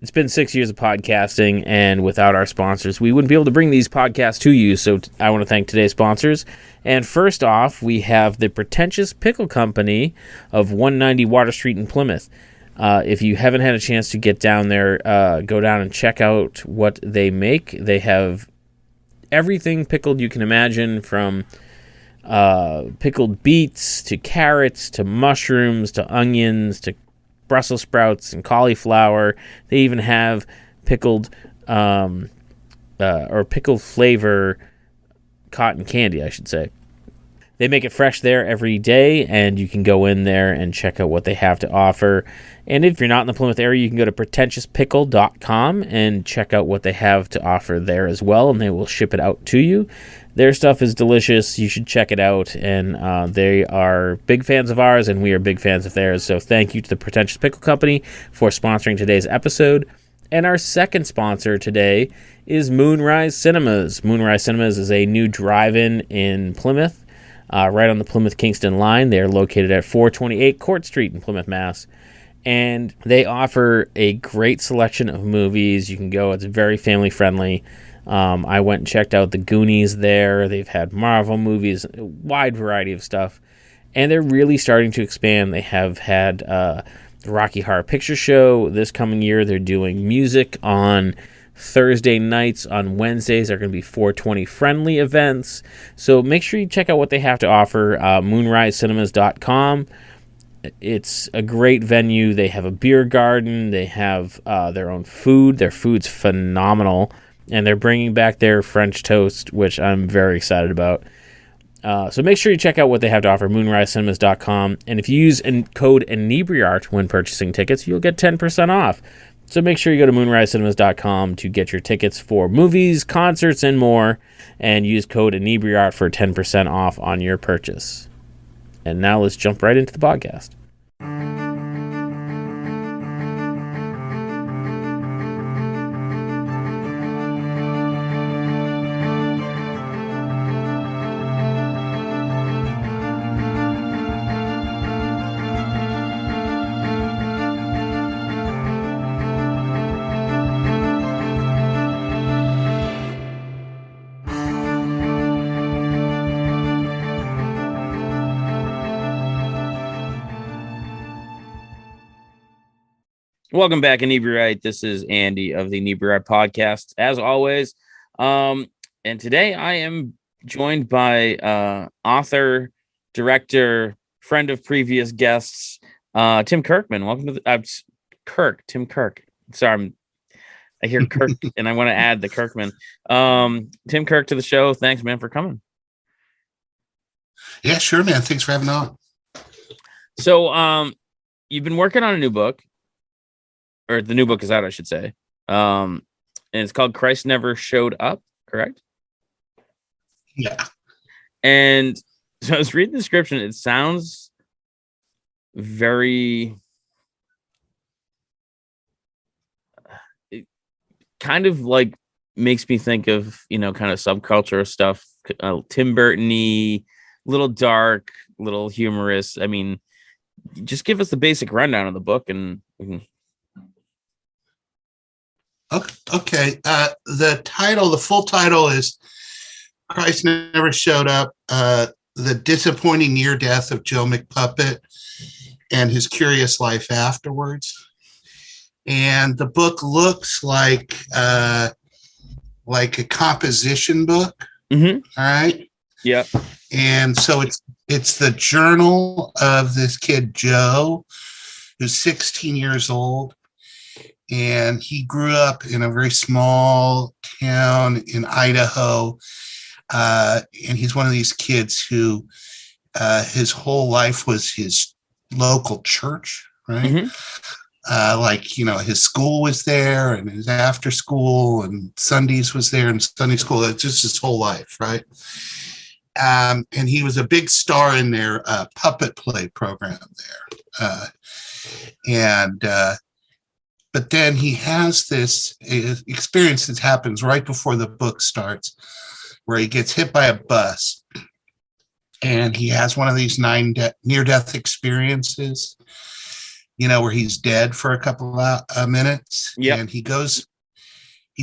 It's been 6 years of podcasting, and without our sponsors, we wouldn't be able to bring these podcasts to you. So I want to thank today's sponsors. And first off, we have the Pretentious Pickle Company of 190 Water Street in Plymouth. If you haven't had a chance to get down there, go down and check out what they make. They have everything pickled you can imagine, from pickled beets to carrots to mushrooms to onions to Brussels sprouts and cauliflower. They even have pickled or pickled flavor cotton candy, I should say. They make it fresh there every day, and you can go in there and check out what they have to offer. And if you're not in the Plymouth area, you can go to pretentiouspickle.com and check out what they have to offer there as well, and they will ship it out to you. Their stuff is delicious. You should check it out, and they are big fans of ours, and we are big fans of theirs. So thank you to the Pretentious Pickle Company for sponsoring today's episode. And our second sponsor today is Moonrise Cinemas. Moonrise Cinemas is a new drive-in in Plymouth, right on the Plymouth-Kingston line. They are located at 428 Court Street in Plymouth, Mass. And they offer a great selection of movies. You can go. It's very family-friendly. I went and checked out the Goonies there. They've had Marvel movies, a wide variety of stuff. And they're really starting to expand. They have had the Rocky Horror Picture Show this coming year. They're doing music on Thursday nights. On Wednesdays are going to be 420 friendly events. So make sure you check out what they have to offer. MoonriseCinemas.com. It's a great venue. They have a beer garden. They have their own food. Their food's phenomenal. And they're bringing back their French toast, which I'm very excited about. So make sure you check out what they have to offer, MoonriseCinemas.com. And if you use code Inebri-art when purchasing tickets, you'll get 10% off. So make sure you go to MoonriseCinemas.com to get your tickets for movies, concerts, and more. And use code Inebri-art for 10% off on your purchase. And now let's jump right into the podcast. Welcome back, Inebri-art. This is Andy of the Inebri-art podcast, as always. And today I am joined by author, director, friend of previous guests, Tim Kirkman. Welcome to the Tim Kirk. Sorry, I hear Kirk and I want to add the Kirkman. Tim Kirk to the show. Thanks, man, for coming. Yeah, sure, man. Thanks for having me on. So you've been working on a new book. Or the new book is out, I should say. And it's called Christ Never Showed Up, correct? Yeah. And so I was reading the description. It sounds very... It kind of like makes me think of, kind of subculture stuff. Tim Burton-y, little dark, little humorous. I mean, just give us the basic rundown of the book and we can... Okay. The full title is Christ Never Showed Up, The Disappointing Near Death of Joe McPuppet and His Curious Life Afterwards. And the book looks like a composition book. Mm-hmm. All right. Yeah. And so it's the journal of this kid, Joe, who's 16 years old. And he grew up in a very small town in Idaho. And he's one of these kids who his whole life was his local church, right? Mm-hmm. His school was there and his after school and Sundays was there and Sunday school. It's just his whole life, right? And he was a big star in their puppet play program there. But then he has this experience that happens right before the book starts, where he gets hit by a bus, and he has one of these 9 near-death experiences. where he's dead for a couple of minutes. Yep. And he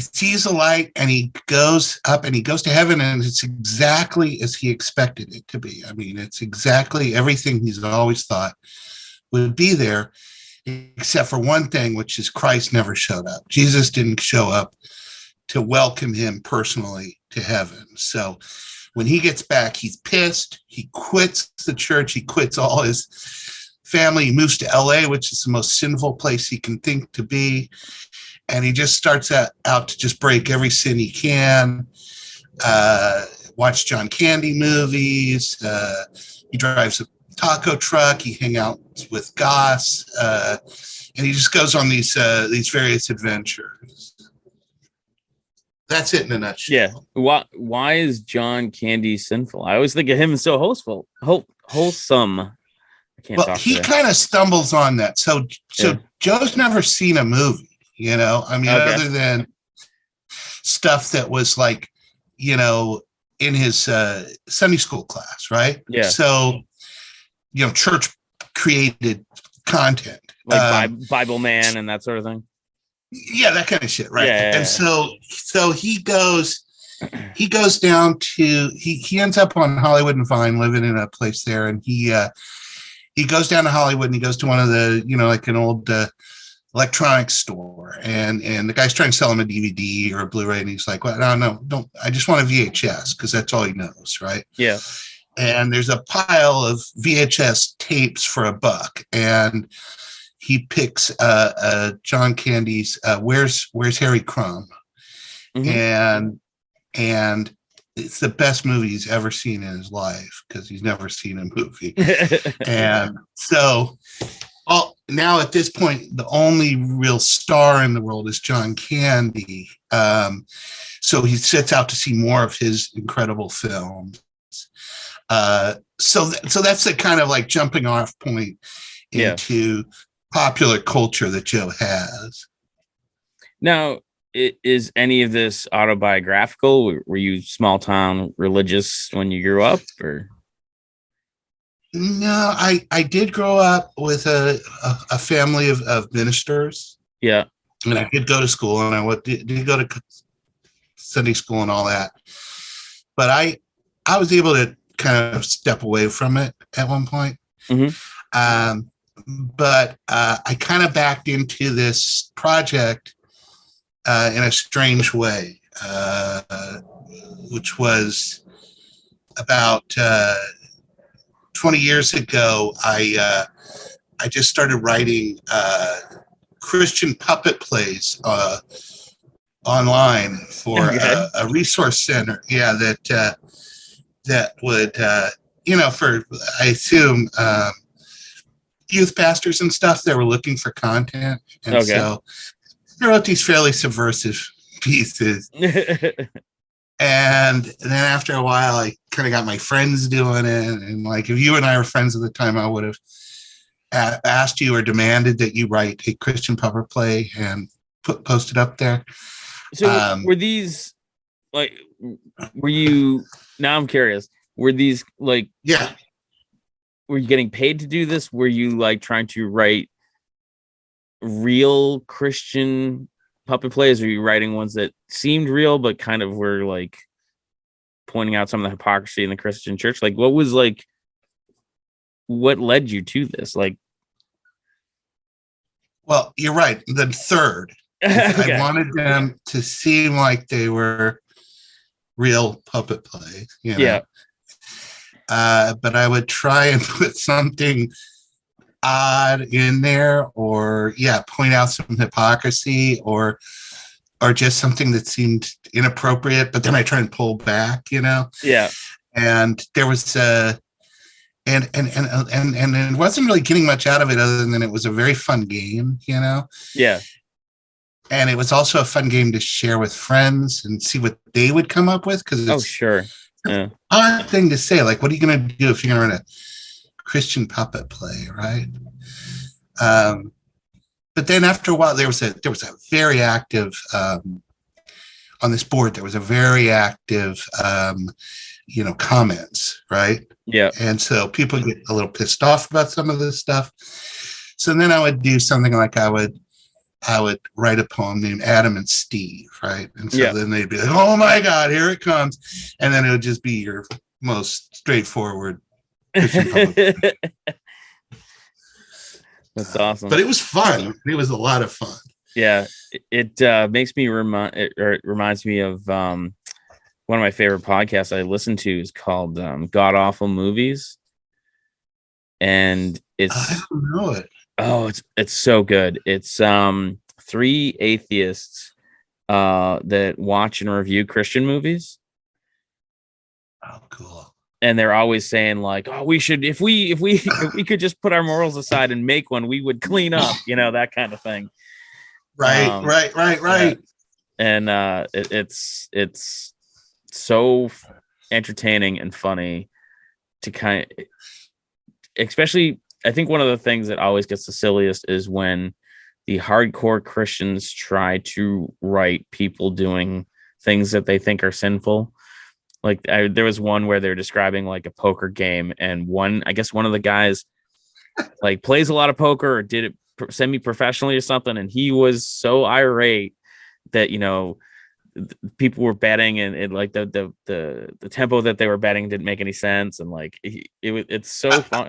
sees a light and he goes up and he goes to heaven, and it's exactly as he expected it to be. I mean, it's exactly everything he's always thought would be there, except for one thing, which is Christ never showed up. Jesus didn't show up to welcome him personally to heaven. So when he gets back, he's pissed. He quits the church. He quits all his family. He moves to LA, which is the most sinful place he can think to be. And he just starts out to just break every sin he can, watch John Candy movies. He drives a taco truck. He hangs out with Goss. And he just goes on these various adventures. That's it in a nutshell. Yeah. Why is John Candy sinful? I always think of him as so wholesome. I can't talk he today. kind of stumbles on that. So Joe's never seen a movie. I mean, Okay. other than stuff that was like, in his Sunday school class, right? Yeah. So, church created content. Like Bible Man and that sort of thing. Yeah, that kind of shit, right? Yeah. And so he goes down to he ends up on Hollywood and Vine, living in a place there, and he goes down to Hollywood and he goes to one of the like an old electronics store, and the guy's trying to sell him a DVD or a Blu-ray, and he's like, well, no, don't, I just want a VHS, because that's all he knows, right? Yeah. And there's a pile of VHS tapes for $1, and he picks John Candy's Where's Harry Crumb? Mm-hmm. And it's the best movie he's ever seen in his life, because he's never seen a movie. And so now at this point, the only real star in the world is John Candy. So he sets out to see more of his incredible films. So that's the kind of like jumping off point into popular culture that Joe has. Now, is any of this autobiographical? Were you small town religious when you grew up, or? No, I did grow up with a family of ministers. Yeah. And I did go to school, and I did go to Sunday school and all that. But I was able to kind of step away from it at one point. Mm-hmm. But I kind of backed into this project in a strange way, which was about 20 years ago. I just started writing Christian puppet plays online for a resource center. Yeah, that would for, I assume, youth pastors and stuff that were looking for content, and so I wrote these fairly subversive pieces. And then after a while, I kind of got my friends doing it. And like, if you and I were friends at the time, I would have asked you or demanded that you write a Christian puppet play and post it up there. So were these like, were you, now I'm curious, were these like, were you getting paid to do this? Were you like trying to write real Christian puppet plays? Or were you writing ones that seemed real but kind of were like pointing out some of the hypocrisy in the Christian church? Like, what led you to this? Like, well, you're right, the third. I wanted them to seem like they were real puppet plays, but I would try and put something odd in there, or point out some hypocrisy, or just something that seemed inappropriate, but then I try and pull back, and there was and it wasn't really getting much out of it, other than it was a very fun game, and it was also a fun game to share with friends and see what they would come up with, because it's an odd thing to say, like, what are you going to do if you're going to run a Christian puppet play, right? But then after a while, there was a very active on this board. There was a very active, comments, right? Yeah. And so people get a little pissed off about some of this stuff. So then I would do something like I would write a poem named Adam and Steve, right? And so then they'd be like, oh my God, here it comes. And then it would just be your most straightforward Christian public. That's awesome. But it was fun. It was a lot of fun. Yeah. It makes me it reminds me of one of my favorite podcasts I listen to is called Godawful Movies. And I don't know it. Oh, it's so good. It's 3 atheists that watch and review Christian movies. Oh, cool. And they're always saying like, "Oh, we should if we could just put our morals aside and make one, we would clean up," that kind of thing. Right. Yeah. And it's so entertaining and funny to kind of, especially. I think one of the things that always gets the silliest is when the hardcore Christians try to write people doing things that they think are sinful. Like there was one where they're describing like a poker game, and one of the guys like plays a lot of poker or did it semi-professionally or something, and he was so irate that people were betting and like the tempo that they were betting didn't make any sense, and like it's so fun,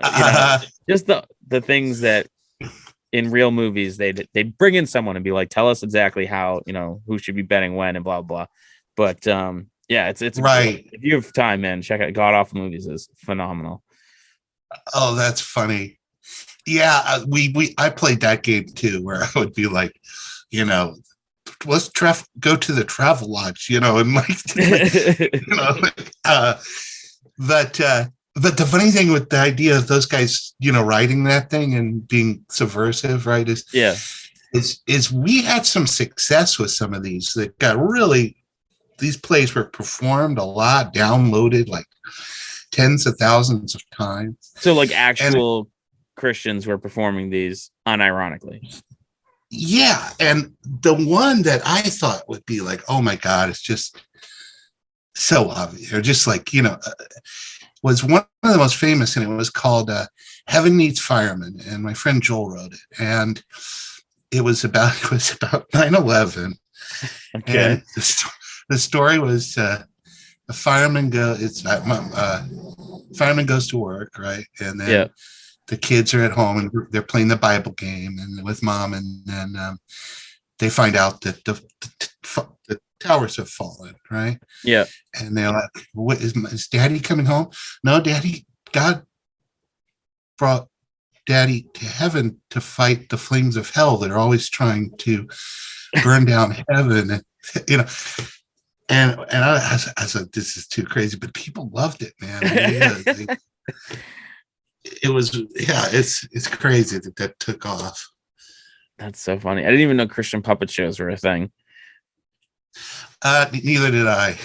just the things that in real movies they'd bring in someone and be like, tell us exactly how who should be betting when and blah blah. But it's right. If you have time, man, check out Godawful Movies. Is phenomenal. Oh, that's funny. Yeah, I played that game too, where I would be like, let's go to the travel lodge, and like, but the funny thing with the idea of those guys, writing that thing and being subversive, right, is we had some success with some of these that got really, these plays were performed a lot, downloaded like tens of thousands of times. So like actual Christians were performing these unironically. Yeah, and the one that I thought would be like, oh my God, it's just so obvious, or just like, was one of the most famous, and it was called Heaven Needs Firemen, and my friend Joel wrote it, and it was about 9/11. Okay. And the story was a fireman fireman goes to work, right, and then the kids are at home and they're playing the Bible game and with mom, and then they find out that the towers have fallen, right? Yeah. And they're like, "What is Daddy coming home?" No, Daddy. God brought Daddy to heaven to fight the flames of hell that are always trying to burn down heaven, And I said, this is too crazy, but people loved it, man. It's crazy that took off. That's so funny. I didn't even know Christian puppet shows were a thing. Neither did I.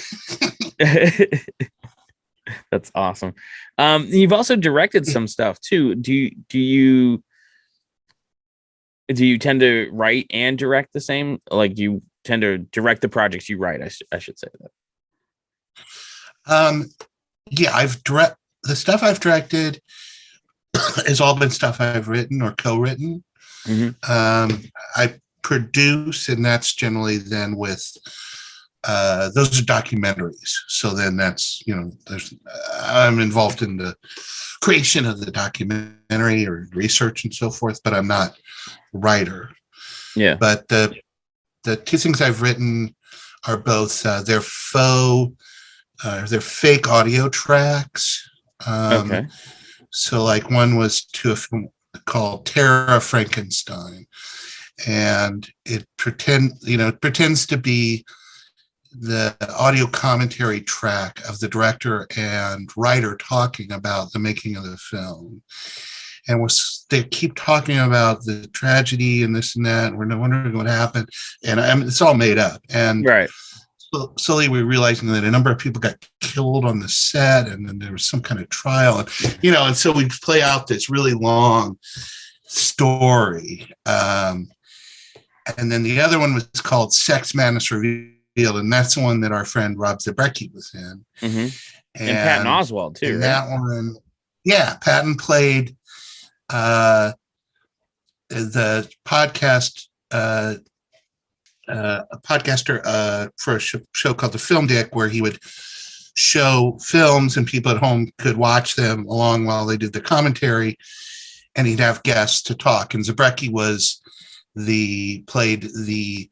That's awesome. You've also directed some stuff too. Do you tend to write and direct the same? Like, you tend to direct the projects you write? I should say that. Yeah, the stuff I've directed has all been stuff I've written or co-written. Mm-hmm. I produce, and that's generally then with those are documentaries. So then that's I'm involved in the creation of the documentary or research and so forth, but I'm not a writer. Yeah. But the two things I've written are both they're fake audio tracks. Okay. So like one was to a film called Terror of Frankenstein, and it pretends to be the audio commentary track of the director and writer talking about the making of the film. And they keep talking about the tragedy and this and that, and we're wondering what happened. And it's all made up. And right. Slowly we're realizing that a number of people got killed on the set, and then there was some kind of trial. And so we play out this really long story. And then the other one was called Sex Madness Revealed, and that's the one that our friend Rob Zabrecki was in. Mm-hmm. And Patton Oswalt too, right? That one, yeah, Patton played the podcast, a podcaster for a show called The Film Dick, where he would show films and people at home could watch them along while they did the commentary, and he'd have guests to talk. And Zabrecki played the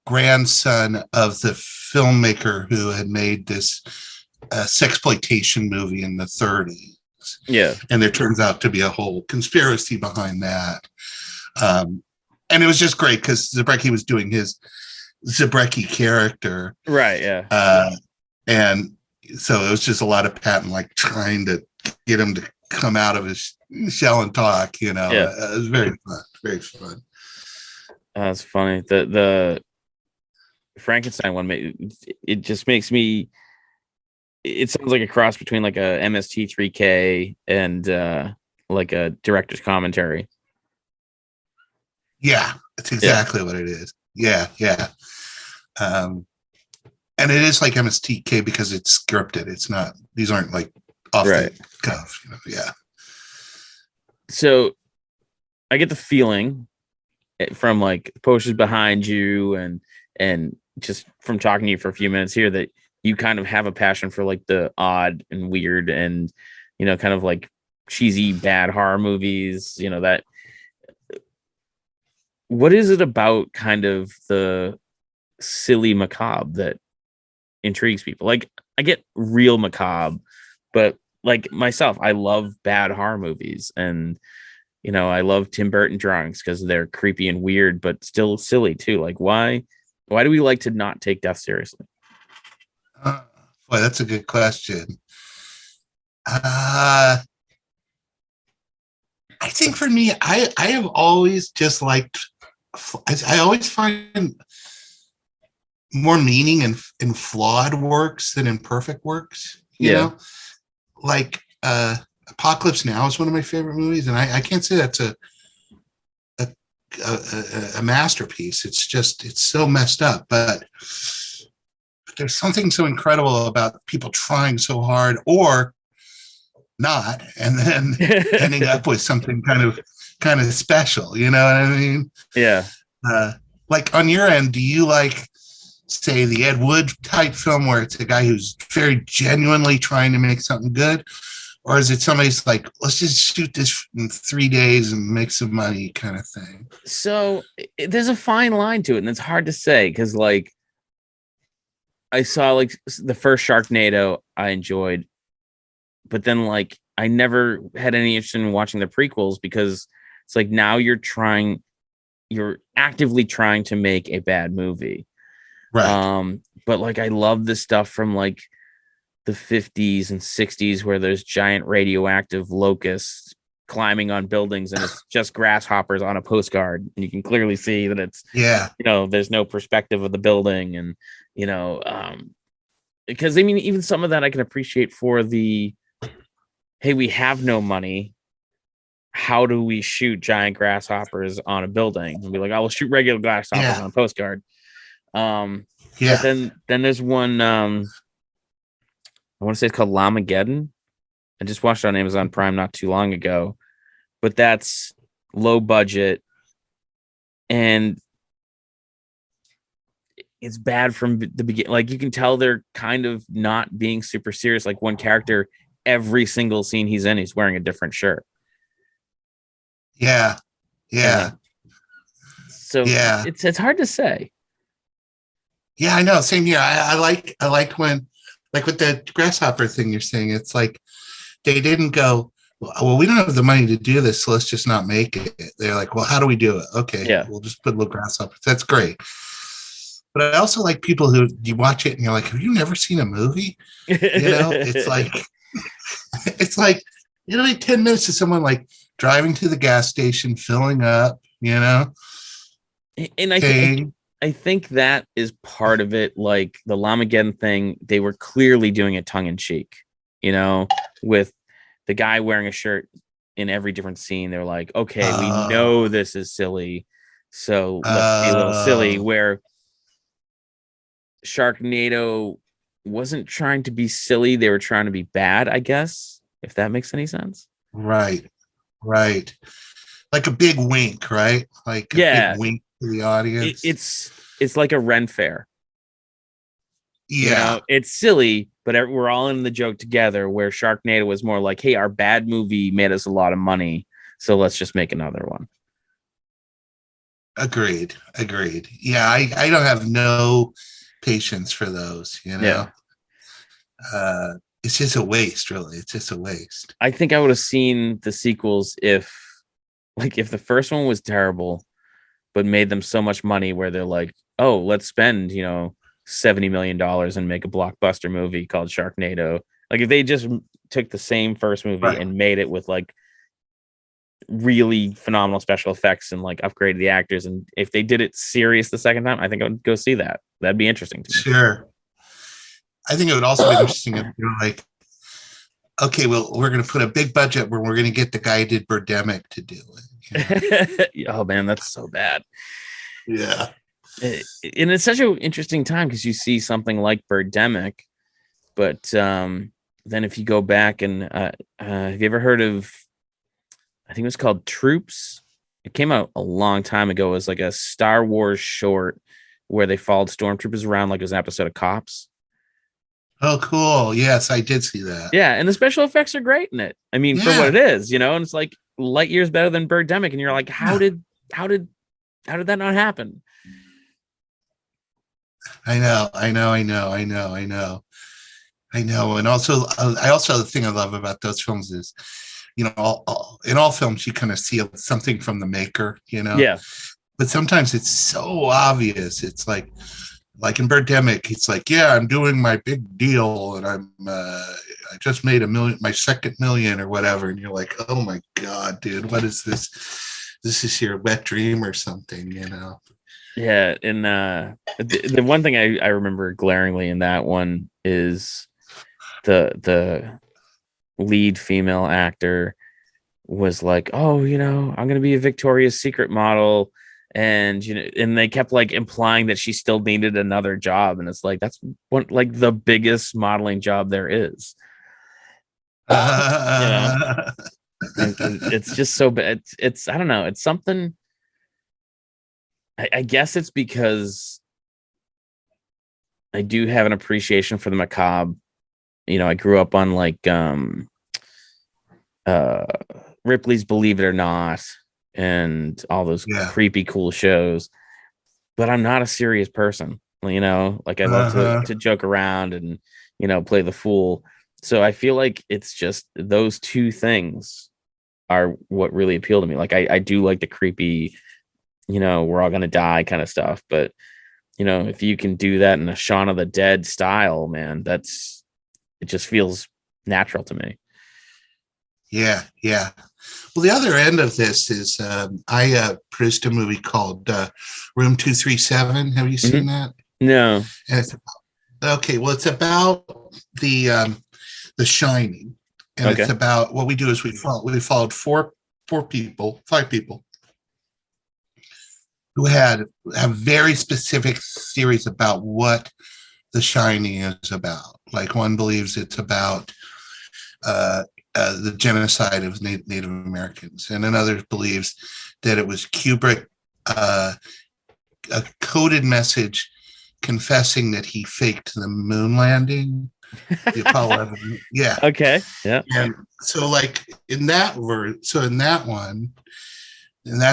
grandson of the filmmaker who had made this sexploitation movie in the 30s. Yeah. And there turns out to be a whole conspiracy behind that. And it was just great because Zabrecki was doing his Zabrecki character. Right, yeah. And so it was just a lot of Patton like trying to get him to come out of his shell and talk, you know. Yeah. It was very fun. Very fun. That's funny. The Frankenstein one, it just makes me, it sounds like a cross between like a MST3K and like a director's commentary. Yeah, that's exactly what it is. Yeah. And it is like MSTK because it's scripted. It's not, these aren't like off the cuff, you know? Yeah. So I get the feeling from like posters behind you and just from talking to you for a few minutes here that you kind of have a passion for like the odd and weird and, you know, kind of like cheesy bad horror movies, you know, that. What is it about kind of the silly macabre that intrigues people? Like, I get real macabre, but like myself, I love bad horror movies, and you know, I love Tim Burton drawings because they're creepy and weird, but still silly too. Like, why do we like to not take death seriously? Boy, that's a good question. I think for me, I have always just liked. I always find more meaning in flawed works than in perfect works. You know, like Apocalypse Now is one of my favorite movies, and I can't say that's a masterpiece. It's so messed up, but there's something so incredible about people trying so hard or not, and then ending up with something kind of special. You know what I mean? Yeah. Like on your end, do you like, say, the Ed Wood type film where it's a guy who's very genuinely trying to make something good? Or is it somebody's like, let's just shoot this in 3 days and make some money kind of thing? So there's a fine line to it, and it's hard to say because, like, I saw like the first Sharknado I enjoyed, but then like I never had any interest in watching the prequels because it's like now you're actively trying to make a bad movie. Right. But like I love the stuff from like the 50s and 60s where there's giant radioactive locusts climbing on buildings and it's just grasshoppers on a postcard, and you can clearly see that it's, you know, there's no perspective of the building, and you know, because I mean even some of that I can appreciate for the, hey, we have no money, how do we shoot giant grasshoppers on a building? And be like, I will shoot regular grasshoppers on a postcard. But then there's one, I want to say it's called Lamageddon. I just watched it on Amazon Prime not too long ago, but that's low budget and it's bad from the beginning. Like you can tell they're kind of not being super serious. Like one character, every single scene he's in, he's wearing a different shirt. Yeah. So it's hard to say. Yeah, I know. Same here. I like when, like with the grasshopper thing you're saying, it's like they didn't go, well, we don't have the money to do this, so let's just not make it. They're like, well, how do we do it? Okay, we'll just put little grasshoppers. That's great. But I also like people who you watch it and you're like, have you never seen a movie? You know, it's like you know, like 10 minutes of someone like driving to the gas station, filling up, you know. And I think that is part of it. Like the Lamageddon thing, they were clearly doing it tongue in cheek, you know, with the guy wearing a shirt in every different scene. They're like, okay, we know this is silly, so let's be a little silly. Where Sharknado wasn't trying to be silly, they were trying to be bad, I guess, if that makes any sense. Right. like a big wink, right? Like a big Yeah, wink to the audience. it's like a Ren fair. Yeah, It's silly, but we're all in the joke together. Where Sharknado was more like, hey, our bad movie made us a lot of money, so let's just make another one. agreed. Agreed. Yeah, I don't have no patience for those, you know. Yeah. Uh it's just a waste, really. It's just a waste. I think I would have seen the sequels if the first one was terrible, but made them so much money where they're like, oh, let's spend, $70 million and make a blockbuster movie called Sharknado. Like if they just took the same first movie Right. and made it with like really phenomenal special effects and like upgraded the actors, and if they did it serious the second time, I think I would go see that. That'd be interesting to me. Sure. I think it would also be interesting if you're like, okay, well, we're going to put a big budget where we're going to get the guy who did Birdemic to do it. Oh man, that's so bad. Yeah. And it's such an interesting time because you see something like Birdemic, but then if you go back and have you ever heard of, I think it was called Troops? It came out a long time ago. It was like a Star Wars short where they followed stormtroopers around like it was an episode of Cops. Oh, cool. Yes, I did see that. Yeah, and the special effects are great in it. I mean, for Yeah. what it is, and it's like light years better than Birdemic, and you're like, how did that not happen? I know. And also, the thing I love about those films is, in all films, you kind of see something from the maker, Yeah. But sometimes it's so obvious. It's like in Birdemic, it's like, yeah, I'm doing my big deal, and I just made my second million or whatever, and you're like, oh my god, dude, what is this? This is your wet dream or something, Yeah, and the one thing I remember glaringly in that one is the lead female actor was like, oh, I'm gonna be a Victoria's Secret model, and and they kept like implying that she still needed another job, and it's like that's like the biggest modeling job there is. It's just so bad. It's I don't know. It's something. I guess it's because I do have an appreciation for the macabre. I grew up on like Ripley's Believe It or Not and all those creepy cool shows, but I'm not a serious person. Like I love to joke around and play the fool. So I feel like it's just those two things are what really appeal to me. Like I do like the creepy, we're all gonna die kind of stuff, but if you can do that in a Shaun of the Dead style, man, it just feels natural to me. Yeah. Well, the other end of this is I produced a movie called Room 237. Have you seen that? No. And it's about the Shining, and it's about what we do is we followed five people who have very specific theories about what the Shining is about. Like one believes it's about the genocide of Native Americans, and another believes that it was Kubrick, a coded message confessing that he faked the moon landing, the Apollo 11. Yeah. Okay. Yeah. And so, like in that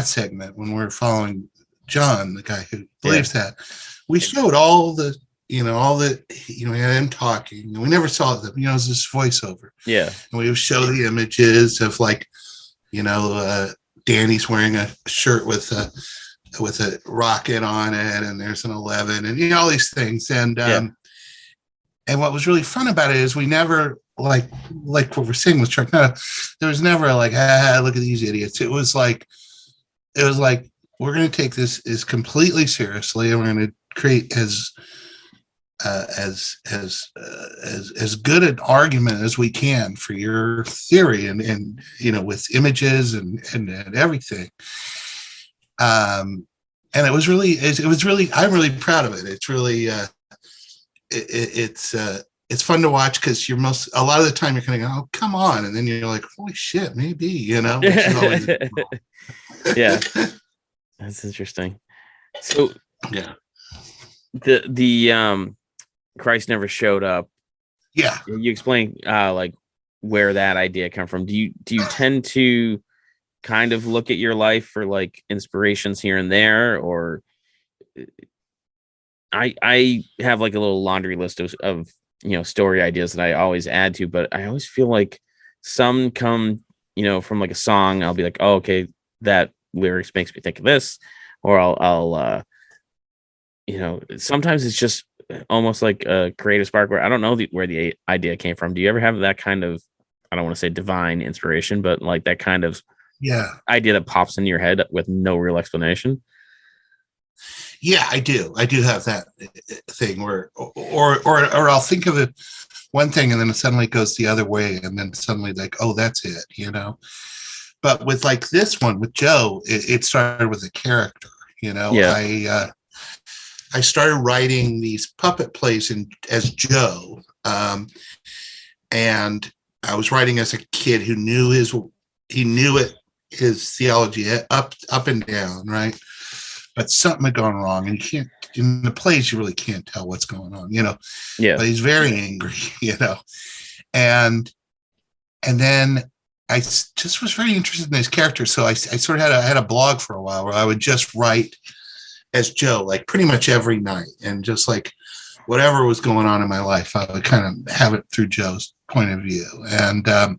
segment, when we're following John, the guy who believes that, we showed all the we had him talking, and we never saw them. It was this voiceover. Yeah. And we would show the images of like, Danny's wearing a shirt with a rocket on it, and there's an 11, and all these things. And and what was really fun about it is we never like what we're seeing with Sharknado. There was never like, look at these idiots. It was like we're going to take this as completely seriously, and we're going to create as good an argument as we can for your theory, and with images and everything. And it was really I'm really proud of it. It's really it's fun to watch because a lot of the time you're kind of going, oh, come on, and then you're like, holy shit, maybe, which is always Yeah. That's interesting. So Yeah. the Christ never showed up. Yeah. You explain like where that idea come from. Do you tend to kind of look at your life for like inspirations here and there, or I have like a little laundry list of story ideas that I always add to, but I always feel like some come from like a song. I'll be like, oh, okay, that lyrics makes me think of this, or I'll sometimes it's just almost like a creative spark where I don't know where the idea came from. Do you ever have that kind of, I don't want to say divine inspiration, but like that kind of idea that pops into your head with no real explanation? Yeah, I do. I do have that thing where, or I'll think of it one thing and then it suddenly goes the other way, and then suddenly like, oh, that's it. But with like this one with Joe, it started with a character. Yeah. I started writing these puppet plays as Joe, and I was writing as a kid who knew his theology up and down, right? But something had gone wrong, and you can't, in the plays, you really can't tell what's going on, Yeah. But he's very angry, and then I just was very interested in his character. So I sort of had a blog for a while where I would just write as Joe, like pretty much every night, and just like whatever was going on in my life, I would kind of have it through Joe's point of view. And a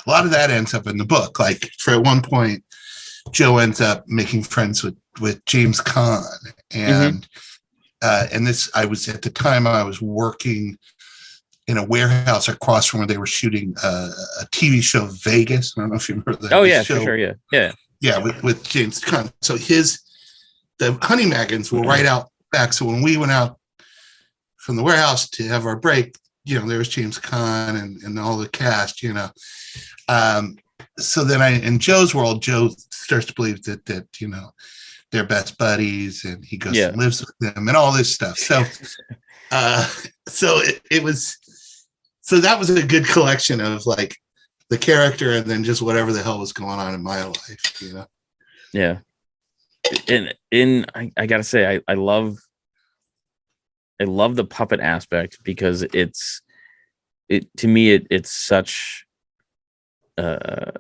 lot of that ends up in the book. Like for at one point, Joe ends up making friends with James Caan, and and this, I was at the time I was working in a warehouse across from where they were shooting a TV show, Vegas. I don't know if you remember that. Oh yeah, show. for sure. Yeah. With James Caan. So the Honey Magans were right out back. So when we went out from the warehouse to have our break, there was James Caan and all the cast. So then in Joe's world, Joe starts to believe that they're best buddies, and he goes and lives with them and all this stuff. So so that was a good collection of like the character and then just whatever the hell was going on in my life, Yeah. And I gotta say, I love the puppet aspect, because it's such a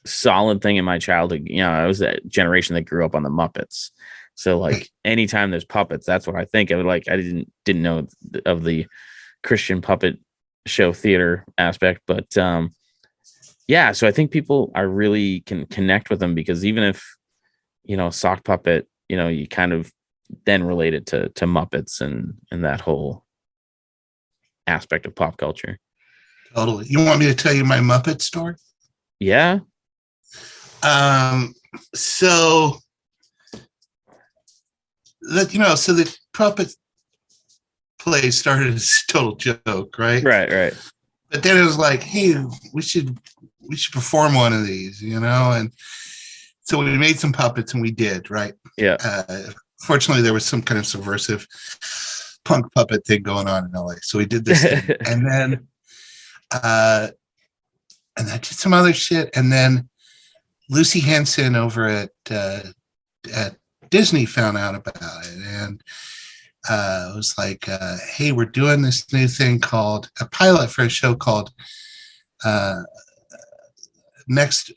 solid thing in my childhood. I was that generation that grew up on the Muppets. So like anytime there's puppets, that's what I think of. Like I didn't know of the Christian puppet show theater aspect, but yeah. So I think people are really can connect with them, because even if sock puppet, you kind of then relate it to Muppets and that whole aspect of pop culture. Totally. You want me to tell you my Muppet story? Yeah. So that so the puppet play started as a total joke, right? Right. But then it was like, hey, we should perform one of these, and so we made some puppets, and we did, right? Yeah. Fortunately, there was some kind of subversive punk puppet thing going on in LA, so we did this thing, and then I did some other shit, and then Lucy Henson over at Disney found out about it, and it was like, hey, we're doing this new thing called a pilot for a show called Next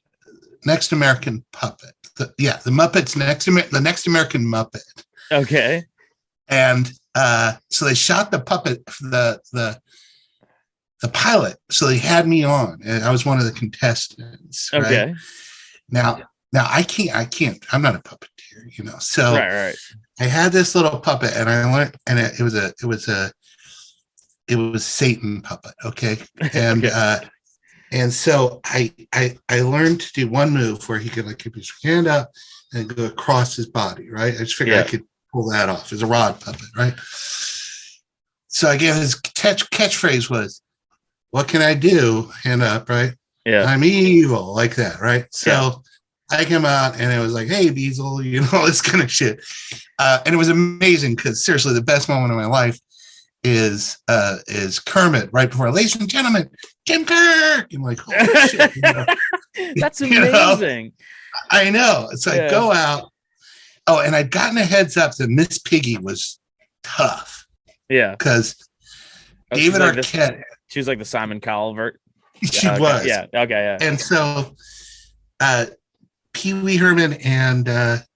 American Puppet. The Muppets the Next American Muppet. Okay. And so they shot the puppet, the pilot. So they had me on, and I was one of the contestants. Okay. Right? Now I can't. I'm not a puppeteer, So right. I had this little puppet, and I learned, and it was Satan puppet. Okay. And okay. And so I learned to do one move where he could like keep his hand up and go across his body, right? I just figured I could pull that off. It's a rod puppet, right? So I gave his catchphrase was, "What can I do?" Hand up, right? Yeah. I'm evil, like that, right? So I came out and it was like, "Hey, Beazle," all this kind of shit. And it was amazing, because seriously, the best moment of my life is Kermit right before, "Ladies and gentlemen, Tim Kirk." I'm like, holy shit. That's amazing. I know. It's like, go out. Oh, and I'd gotten a heads up that Miss Piggy was tough. Yeah. Because David Arquette. She was like the Simon Cowell She was. Yeah. Okay. Yeah. And so Pee Wee Herman and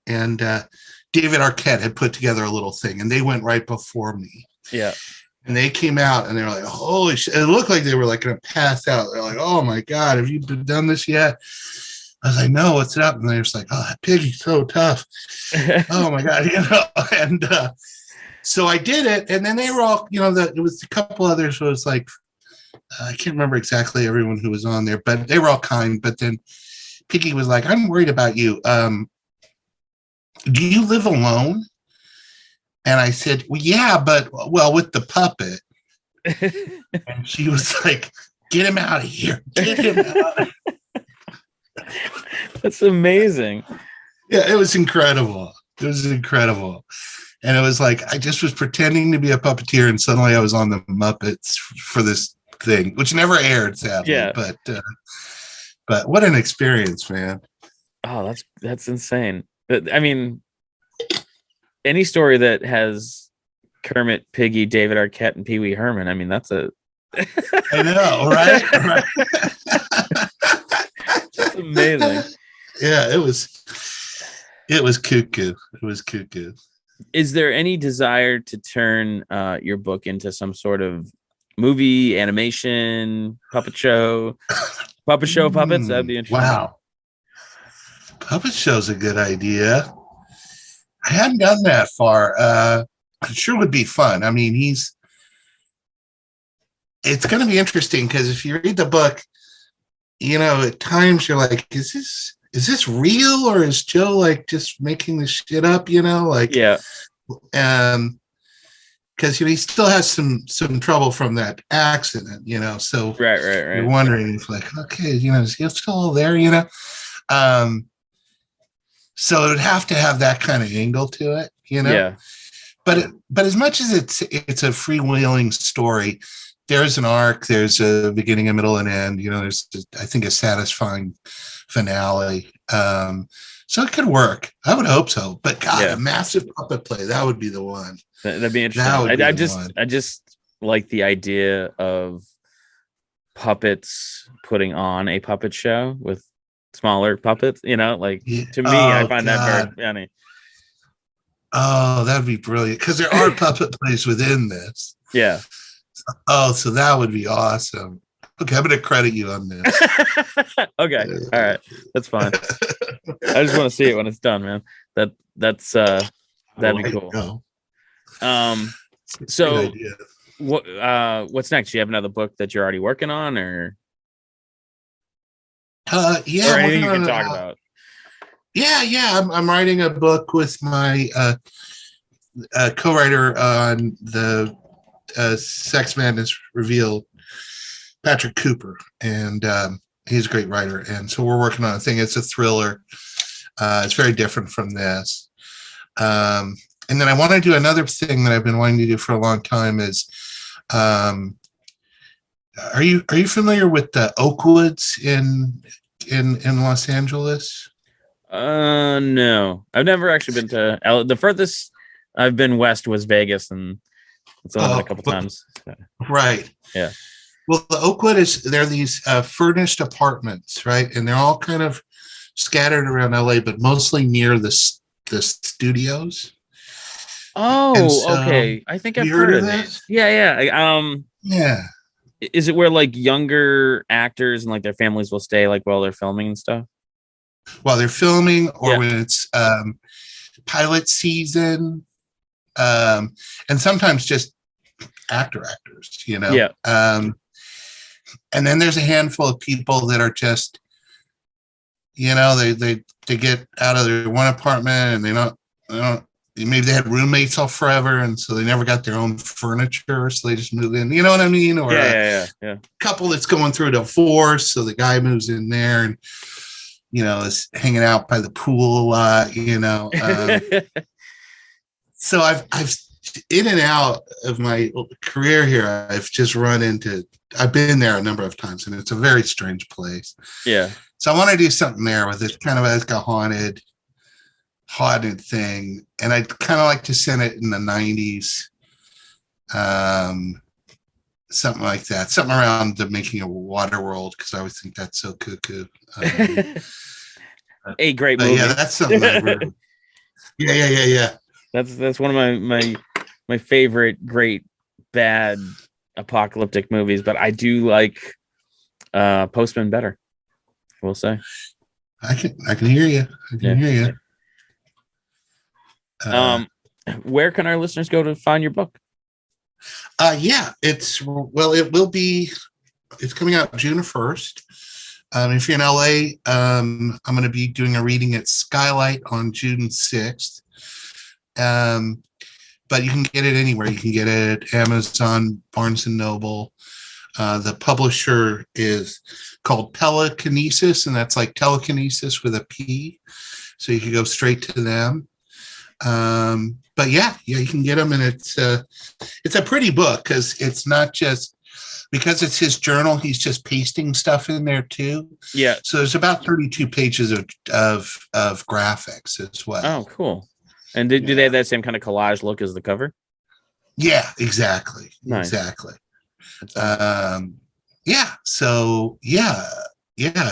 David Arquette had put together a little thing, and they went right before me. Yeah. And they came out, and they were like, "Holy shit!" It looked like they were like going to pass out. They're like, "Oh my god, have you done this yet?" I was like, "No, what's up?" And they were just like, "Oh, that Piggy's so tough." Oh my god, And so I did it, and then they were all, it was a couple others. Was like, I can't remember exactly everyone who was on there, but they were all kind. But then Piggy was like, "I'm worried about you. Do you live alone?" And I said, "Well, yeah, but with the puppet." And she was like, "Get him out of here. Get him out." That's amazing. Yeah, it was incredible. It was incredible. And it was like, I just was pretending to be a puppeteer, and suddenly I was on the Muppets for this thing, which never aired, sadly. Yeah. But what an experience, man. Oh, that's insane. I mean, any story that has Kermit, Piggy, David Arquette, and Pee Wee Herman, I mean, that's a... I know, right? That's amazing. Yeah, it was cuckoo. It was cuckoo. Is there any desire to turn your book into some sort of movie, animation, puppet show? Puppets? That'd be interesting. Wow. Puppet show's a good idea. I hadn't done that far. It sure would be fun. I mean, it's going to be interesting because if you read the book, at times you're like, is this real, or is Joe like just making this shit up? Yeah. Because he still has some trouble from that accident. So right. You're wondering if like, okay, is he still there? So it would have to have that kind of angle to it, Yeah. But as much as it's a freewheeling story, there's an arc, there's a beginning, a middle, and end. There's, I think, a satisfying finale. So it could work. I would hope so. But God, a massive puppet play, that would be the one. That'd be interesting. I just like the idea of puppets putting on a puppet show with smaller puppets, to me, I find that very funny. Oh, that'd be brilliant, because there are puppet plays within this. Yeah. Oh, so that would be awesome. Okay, I'm going to credit you on this. Okay, all right, that's fine. I just want to see it when it's done, man. That'd be cool. So what's next? Do you have another book that you're already working on, or yeah, or anything you can talk about? Yeah. I'm writing a book with my co-writer on the Sex Madness Revealed, Patrick Cooper, and he's a great writer. And so we're working on a thing. It's a thriller. It's very different from this. And then I want to do another thing that I've been wanting to do for a long time. Is are you familiar with the Oakwoods in Los Angeles? No, I've never actually been to the furthest I've been west was Vegas, and it's only been a couple times. Right. Yeah. Well, the Oakwood they're these furnished apartments, right? And they're all kind of scattered around LA, but mostly near the studios. Oh, so, okay. I think I've heard of this. Yeah. Yeah. Is it where like younger actors and like their families will stay like while they're filming and stuff? While they're filming, or when it's pilot season, and sometimes just actors, Yeah. And then there's a handful of people that are just, they get out of their one apartment, and they don't maybe they had roommates all forever, and so they never got their own furniture, so they just moved in. You know what I mean? Or yeah. Couple that's going through a divorce, so the guy moves in there and is hanging out by the pool a lot. So I've in and out of my career here, I've just run into I've been there a number of times, and it's a very strange place. Yeah. So I want to do something there with it, kind of like a haunted thing, and I'd kind of like to send it in the 90s, something like that, something around the making of Waterworld, because I always think that's so cuckoo. A great movie. Yeah, that's something I really. Yeah. That's one of my favorite great bad apocalyptic movies, but I do like Postman better. I will say. I can hear you. I can hear you. Where can our listeners go to find your book? It's coming out June 1st. If you're in LA, I'm going to be doing a reading at Skylight on June 6th. But you can get it anywhere. You can get it at Amazon, Barnes and Noble. The publisher is called Telekinesis, and that's like telekinesis with a P. So you can go straight to them. But yeah, you can get them, and it's a pretty book because it's not just because it's his journal. He's just pasting stuff in there too. Yeah. So there's about 32 pages of graphics as well. Oh, cool. And do they have that same kind of collage look as the cover? Yeah, exactly. Nice. Exactly. I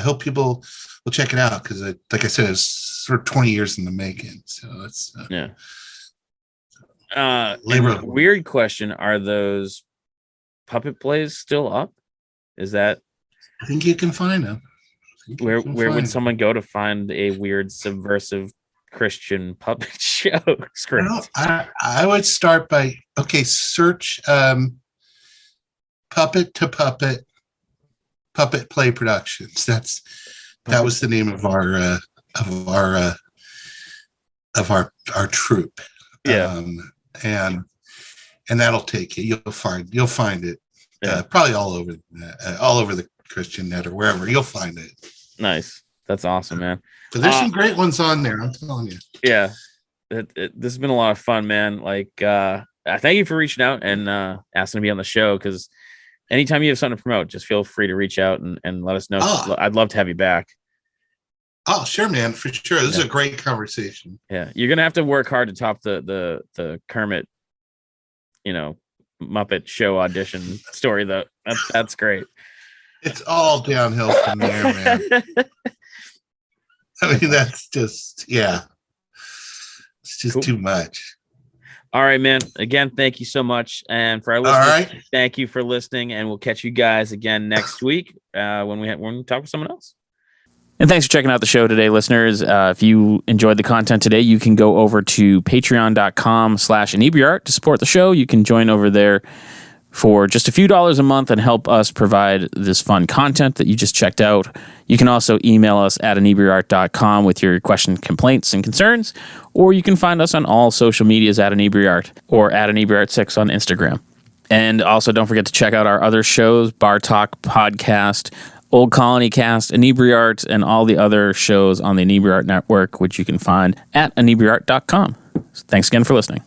hope people will check it out because, like I said, it's sort of 20 years in the making. So it's weird question: are those puppet plays still up? Is that? I think you can find them. Where would someone go to find a weird subversive Christian puppet show script? I would start by search puppet to puppet play productions. That was the name of our troupe. Yeah. And that'll take you. You'll find it. Yeah. Probably all over the Christian net or wherever. You'll find it. Nice. That's awesome, man. But there's some great ones on there. I'm telling you. Yeah. This has been a lot of fun, man. Like, thank you for reaching out and asking to be on the show, because anytime you have something to promote, just feel free to reach out and let us know. I'd love to have you back. Oh, sure, man, for sure. This is a great conversation. Yeah, you're gonna have to work hard to top the Kermit, Muppet show audition story, though. That's great. It's all downhill from there, man. I mean, that's just it's just too much. All right, man. Again, thank you so much. And for our listeners, thank you for listening. And we'll catch you guys again next week when we talk with someone else. And thanks for checking out the show today, listeners. If you enjoyed the content today, you can go over to patreon.com/Inebri-art to support the show. You can join over there for just a few dollars a month and help us provide this fun content that you just checked out. You can also email us at Inebri-art.com with your questions, complaints, and concerns, or you can find us on all social medias at Inebri-art or at Inebri-art6 on Instagram. And also don't forget to check out our other shows, Bar Talk Podcast, Old Colony Cast, Inebri-art, and all the other shows on the Inebri-art Network, which you can find at Inebri-art.com. Thanks again for listening.